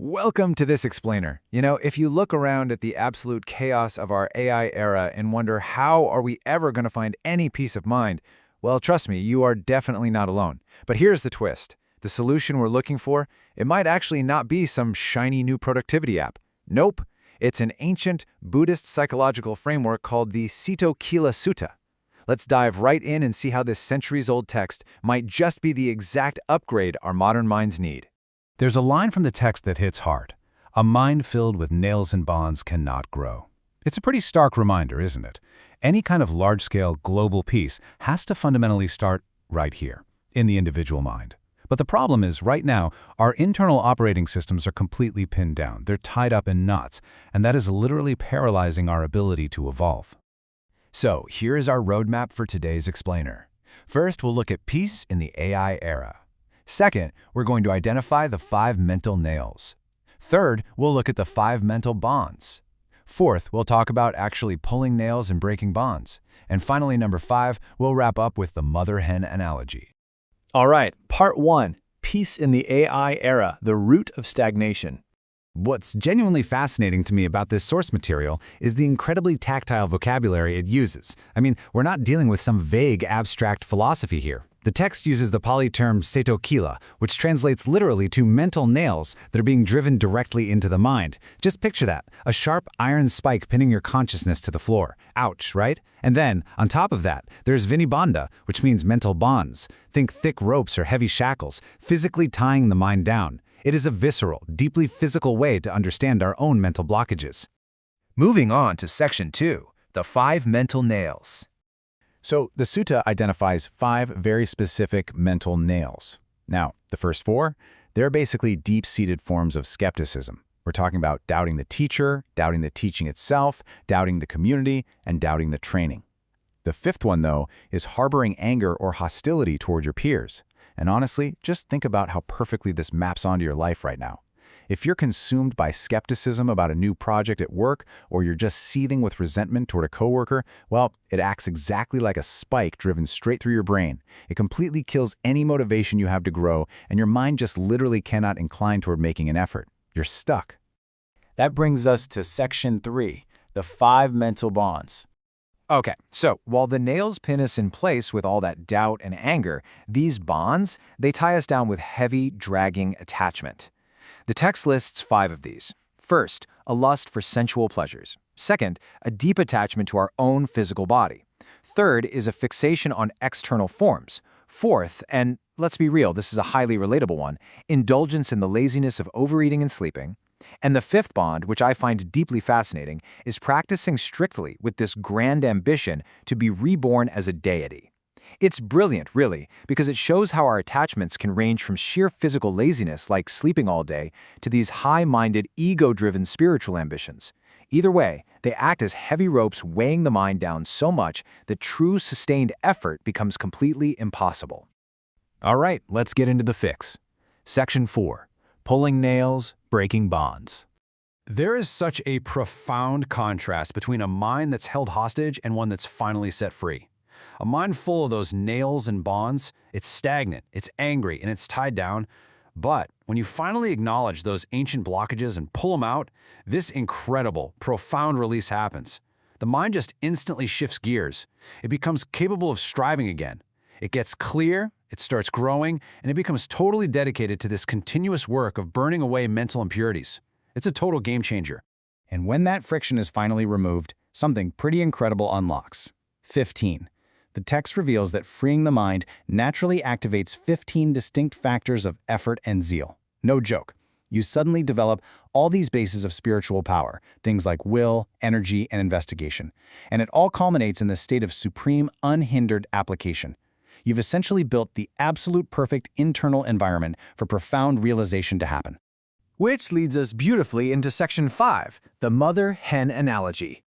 Welcome to this explainer. If you look around at the absolute chaos of our AI era and wonder how are we ever going to find any peace of mind, well, trust me, you are definitely not alone. But here's the twist. The solution we're looking for, it might actually not be some shiny new productivity app. Nope. It's an ancient Buddhist psychological framework called the Cetokhila Sutta. Let's dive right in and see how this centuries-old text might just be the exact upgrade our modern minds need. There's a line from the text that hits hard. A mind filled with nails and bonds cannot grow. It's a pretty stark reminder, isn't it? Any kind of large-scale global peace has to fundamentally start right here, in the individual mind. But the problem is, right now, our internal operating systems are completely pinned down. They're tied up in knots, and that is literally paralyzing our ability to evolve. So, here is our roadmap for today's explainer. First, we'll look at peace in the AI era. Second, we're going to identify the 5 mental nails. Third, we'll look at the 5 mental bonds. Fourth, we'll talk about actually pulling nails and breaking bonds. And finally, number 5, we'll wrap up with the mother-hen analogy. All right, part 1, peace in the AI era, the root of stagnation. What's genuinely fascinating to me about this source material is the incredibly tactile vocabulary it uses. We're not dealing with some vague, abstract philosophy here. The text uses the Pali term Cetokhila, which translates literally to mental nails that are being driven directly into the mind. Just picture that, a sharp iron spike pinning your consciousness to the floor. Ouch, right? And then, on top of that, there's Vinibandha, which means mental bonds. Think thick ropes or heavy shackles, physically tying the mind down. It is a visceral, deeply physical way to understand our own mental blockages. Moving on to section 2, the 5 mental nails. So, the sutta identifies 5 very specific mental nails. Now, the first 4, they're basically deep-seated forms of skepticism. We're talking about doubting the teacher, doubting the teaching itself, doubting the community, and doubting the training. The 5th one, though, is harboring anger or hostility toward your peers. And honestly, just think about how perfectly this maps onto your life right now. If you're consumed by skepticism about a new project at work, or you're just seething with resentment toward a coworker, well, it acts exactly like a spike driven straight through your brain. It completely kills any motivation you have to grow, and your mind just literally cannot incline toward making an effort. You're stuck. That brings us to section 3, the 5 mental bonds. Okay, so while the nails pin us in place with all that doubt and anger, these bonds, they tie us down with heavy, dragging attachment. The text lists 5 of these. First, a lust for sensual pleasures. Second, a deep attachment to our own physical body. Third is a fixation on external forms. Fourth, and let's be real, this is a highly relatable one, indulgence in the laziness of overeating and sleeping. And the 5th bond, which I find deeply fascinating, is practicing strictly with this grand ambition to be reborn as a deity. It's brilliant, really, because it shows how our attachments can range from sheer physical laziness, like sleeping all day, to these high-minded, ego-driven spiritual ambitions. Either way, they act as heavy ropes weighing the mind down so much that true, sustained effort becomes completely impossible. All right, let's get into the fix. Section 4, pulling nails, breaking bonds. There is such a profound contrast between a mind that's held hostage and one that's finally set free. A mind full of those nails and bonds, it's stagnant, it's angry, and it's tied down. But when you finally acknowledge those ancient blockages and pull them out, this incredible, profound release happens. The mind just instantly shifts gears. It becomes capable of striving again. It gets clear, it starts growing, and it becomes totally dedicated to this continuous work of burning away mental impurities. It's a total game changer. And when that friction is finally removed, something pretty incredible unlocks. 15. The text reveals that freeing the mind naturally activates 15 distinct factors of effort and zeal. No joke. You suddenly develop all these bases of spiritual power, things like will, energy, and investigation. And it all culminates in this state of supreme, unhindered application. You've essentially built the absolute perfect internal environment for profound realization to happen. Which leads us beautifully into section 5, the mother-hen analogy.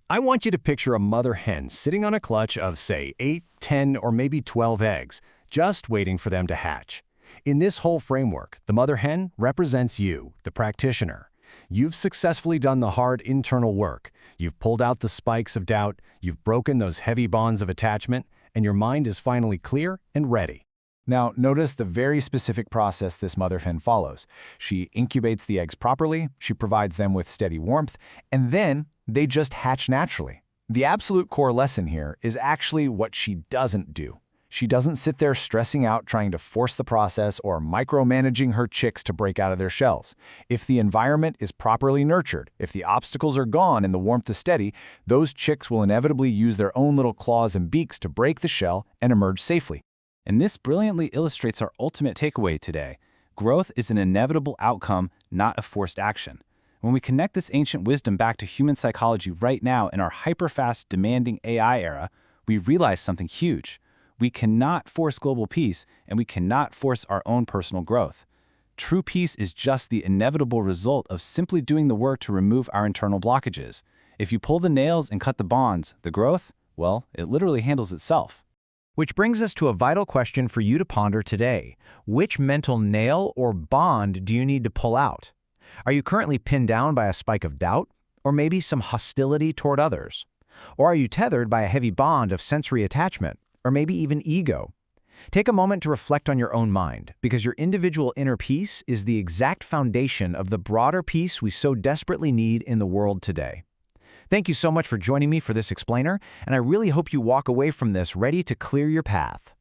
I want you to picture a mother hen sitting on a clutch of, say, 8, 10, or maybe 12 eggs, just waiting for them to hatch. In this whole framework, the mother hen represents you, the practitioner. You've successfully done the hard internal work. You've pulled out the spikes of doubt, you've broken those heavy bonds of attachment, and your mind is finally clear and ready. Now, notice the very specific process this mother hen follows. She incubates the eggs properly, she provides them with steady warmth, and then they just hatch naturally. The absolute core lesson here is actually what she doesn't do. She doesn't sit there stressing out trying to force the process or micromanaging her chicks to break out of their shells. If the environment is properly nurtured, if the obstacles are gone and the warmth is steady, those chicks will inevitably use their own little claws and beaks to break the shell and emerge safely. And this brilliantly illustrates our ultimate takeaway today. Growth is an inevitable outcome, not a forced action. When we connect this ancient wisdom back to human psychology right now in our hyper-fast, demanding AI era, we realize something huge. We cannot force global peace, and we cannot force our own personal growth. True peace is just the inevitable result of simply doing the work to remove our internal blockages. If you pull the nails and cut the bonds, the growth, well, it literally handles itself. Which brings us to a vital question for you to ponder today. Which mental nail or bond do you need to pull out? Are you currently pinned down by a spike of doubt, or maybe some hostility toward others? Or are you tethered by a heavy bond of sensory attachment, or maybe even ego? Take a moment to reflect on your own mind, because your individual inner peace is the exact foundation of the broader peace we so desperately need in the world today. Thank you so much for joining me for this explainer, and I really hope you walk away from this ready to clear your path.